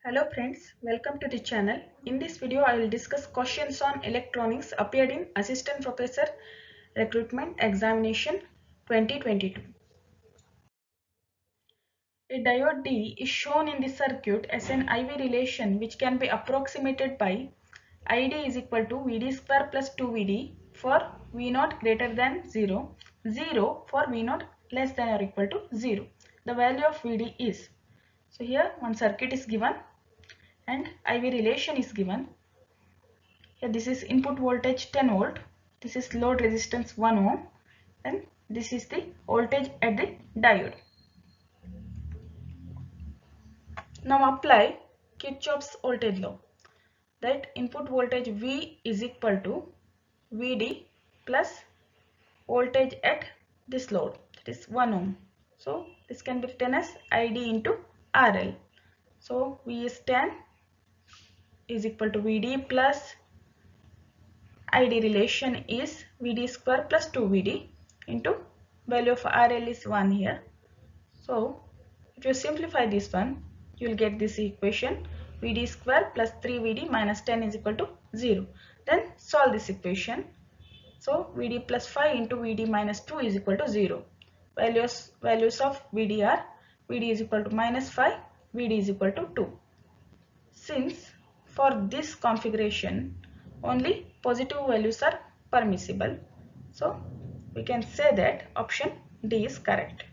Hello friends, welcome to the channel. In this video, I will discuss questions on electronics appeared in Assistant Professor Recruitment Examination 2022. A diode D is shown in the circuit as an IV relation which can be approximated by ID is equal to VD square plus 2VD for V0 greater than 0, 0 for V0 less than or equal to 0. The value of VD is. So here one circuit is given and IV relation is given. Here this is input voltage 10 volt, this is load resistance 1 ohm, and this is the voltage at the diode. Now apply Kirchhoff's voltage law, that input voltage V is equal to VD plus voltage at this load, that is 1 ohm. So this can be written as ID into RL. So V is 10 is equal to VD plus ID relation is VD square plus 2VD into value of RL is 1 here. So if you simplify this one, you will get this equation VD square plus 3VD minus 10 is equal to 0. Then solve this equation. So VD plus 5 into VD minus 2 is equal to 0. Values of VD are VD is equal to minus 5, VD is equal to 2. Since for this configuration only positive values are permissible, so we can say that option D is correct.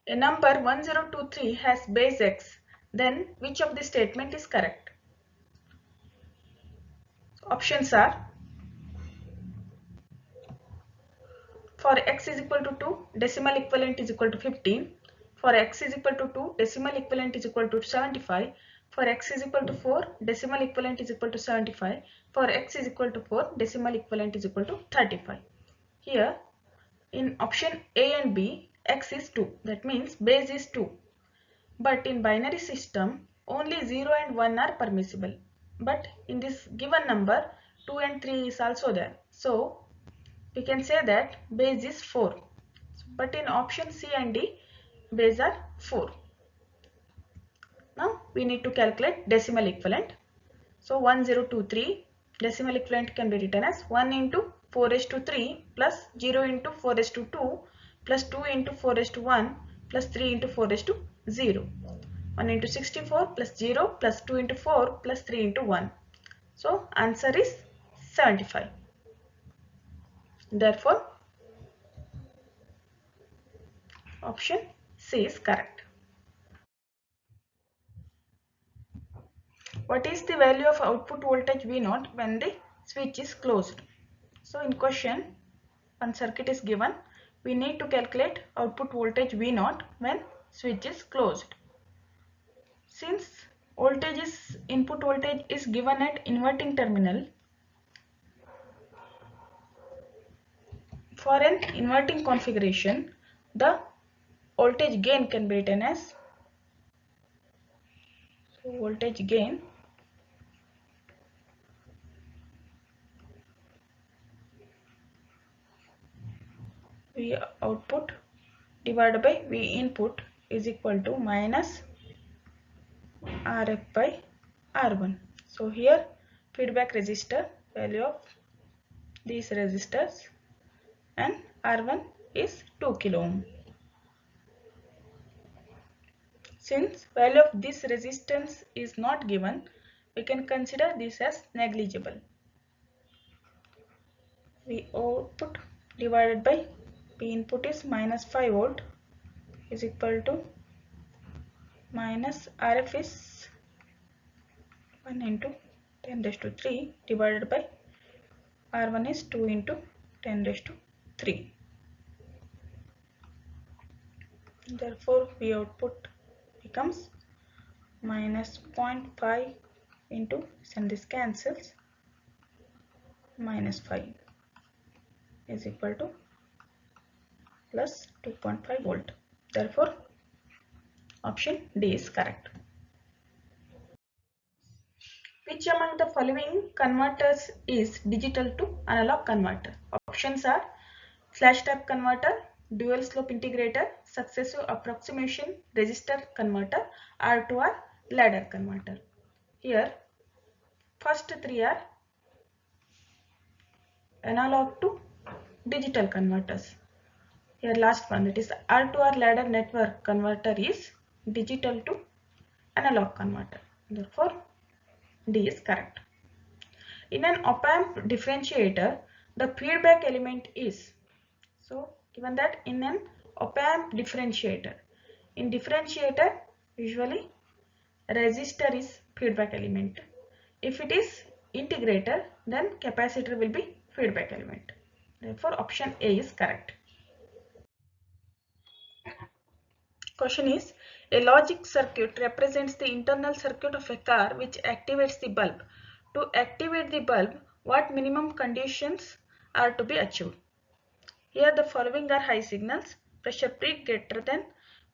A number 1023 has base x, then which of the statement is correct? Options are: for x is equal to 2, decimal equivalent is equal to 15. For x is equal to 2, decimal equivalent is equal to 75. For x is equal to 4, decimal equivalent is equal to 75. For x is equal to 4, decimal equivalent is equal to 35. Here in option A and B, x is 2. That means base is 2. But in binary system, only 0 and 1 are permissible. But in this given number, 2 and 3 is also there. So we can say that base is 4. But in option C and D, base are 4. Now we need to calculate decimal equivalent. So 1023 decimal equivalent can be written as 1 into 4 raised to 3 plus 0 into 4 raised to 2 plus 2 into 4 raised to 1 plus 3 into 4 raised to 0. 1 into 64 plus 0 plus 2 into 4 plus 3 into 1. So answer is 75. Therefore option C is correct. What is the value of output voltage V0 when the switch is closed? So in question, one circuit is given. We need to calculate output voltage V0 when switch is closed. Since input voltage is given at inverting terminal, for an inverting configuration, the voltage gain can be written as voltage gain V output divided by V input is equal to minus Rf by R1. So here feedback resistor, value of these resistors, and R1 is 2 kilo ohm. Since value of this resistance is not given, we can consider this as negligible. V output divided by V input is minus 5 volt is equal to minus Rf is 1 into 10 raised to 3 divided by R1 is 2 into 10 raised to 3. Therefore V output becomes minus 0.5 into, and this cancels, minus 5 is equal to plus 2.5 volt. Therefore option D is correct. Which among the following converters is digital to analog converter? Options are flash type converter, dual slope integrator, successive approximation resistor converter, R to R ladder converter. Here first three are analog to digital converters. Here last one, that is R to R ladder network converter, is digital to analog converter. Therefore D is correct. In an op-amp differentiator, the feedback element is, so given that in an op-amp differentiator, in differentiator usually resistor is feedback element. If it is integrator, then capacitor will be feedback element. Therefore option A is correct. Question is, a logic circuit represents the internal circuit of a car which activates the bulb. To activate the bulb, what minimum conditions are to be achieved? Here the following are high signals: pressure P greater than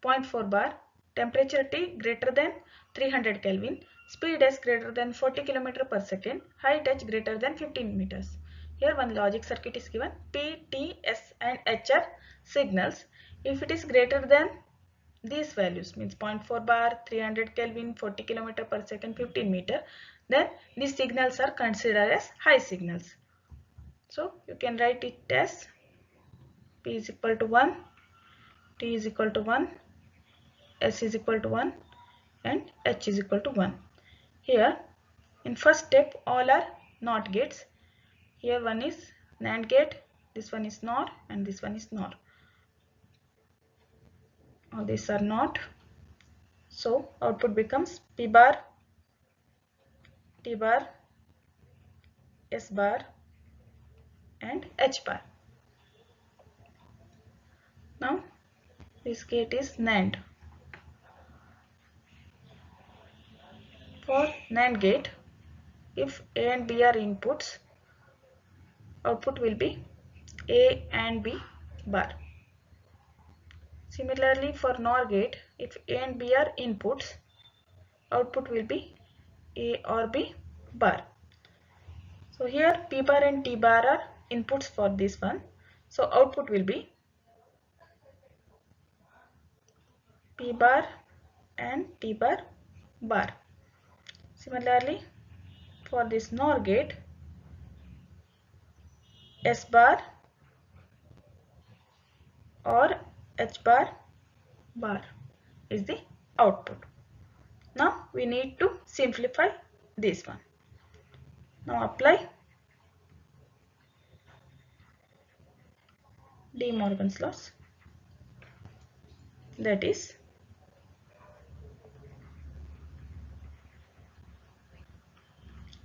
0.4 bar, temperature T greater than 300 Kelvin, speed S greater than 40 km per second, height H greater than 15 meters. Here one logic circuit is given. P, T, S and H are signals. If it is greater than these values, means 0.4 bar, 300 Kelvin, 40 km per second, 15 meter, then these signals are considered as high signals. So you can write it as P is equal to 1, T is equal to 1, S is equal to 1 and H is equal to 1. Here in first step all are NOT gates. Here one is NAND gate, this one is NOR and this one is NOR. All these are NOT. So output becomes P bar, T bar, S bar and H bar. Now this gate is NAND. For NAND gate, if A and B are inputs, output will be A and B bar. Similarly for NOR gate, if A and B are inputs, output will be A or B bar. So here P bar and T bar are inputs for this one. So output will be P bar and T bar bar. Similarly for this NOR gate, S bar or H bar bar is the output. Now we need to simplify this one. Now apply De Morgan's laws. That is,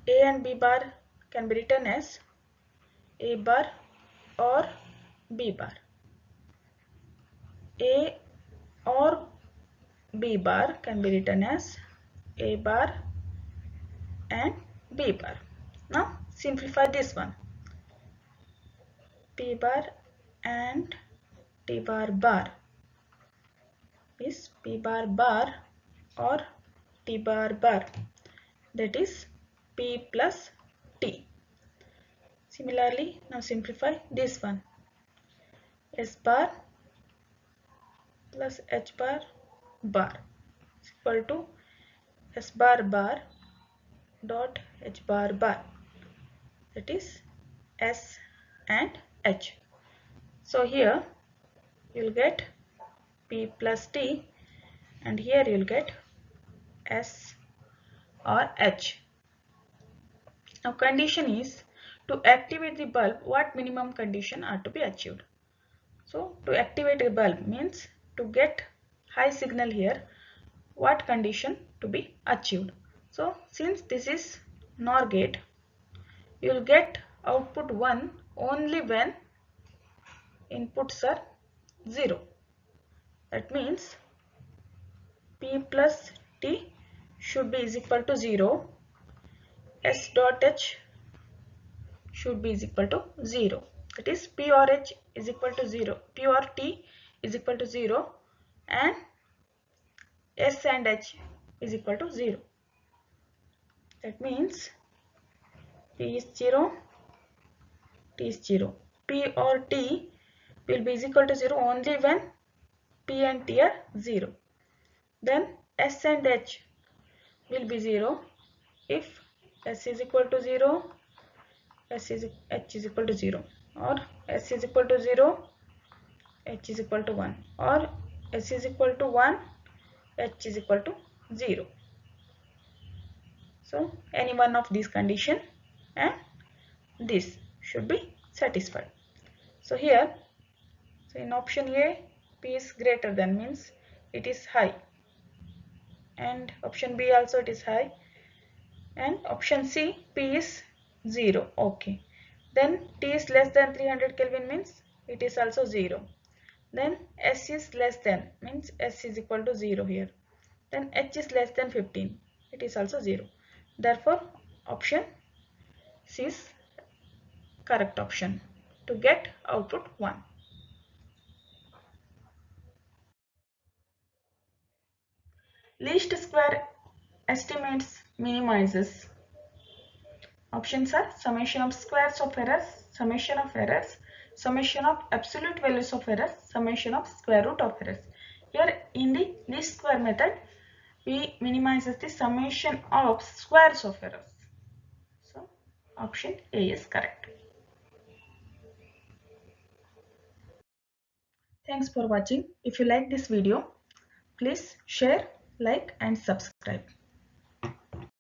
A and B bar can be written as A bar or B bar. A or B bar can be written as A bar and B bar. Now simplify this one. P bar and T bar bar is P bar bar or T bar bar, that is P plus T. Similarly, now simplify this one. S bar plus H bar bar is equal to S bar bar dot H bar bar, that is S and H. So here you will get P plus T and here you will get S or H. Now condition is, to activate the bulb, what minimum condition are to be achieved? So to activate a bulb means to get high signal here, what condition to be achieved? So since this is NOR gate, you will get output 1 only when inputs are 0. That means P plus T should be is equal to 0, S dot H should be is equal to 0. That is P or H is equal to 0, P or T is equal to 0 and S and H is equal to 0. That means P is 0, T is 0. P or T will be is equal to 0 only when P and T are 0. Then S and H will be 0 if S is equal to 0, H is equal to 0, or S is equal to 0, H is equal to 1, or S is equal to 1, H is equal to 0. So any one of these condition and this should be satisfied. So here, so in option A, P is greater than means it is high, and option B also it is high, and option C, P is 0. Okay. Then T is less than 300 Kelvin means it is also 0. Then S is less than means S is equal to 0 here. Then H is less than 15, it is also 0. Therefore option C is correct option to get output 1. Least square estimates minimizes. Options are summation of squares of errors, summation of absolute values of errors, summation of square root of errors. Here in the least square method, we minimizes the summation of squares of errors. So option A is correct. Thanks for watching. If you like this video, please share, like and subscribe.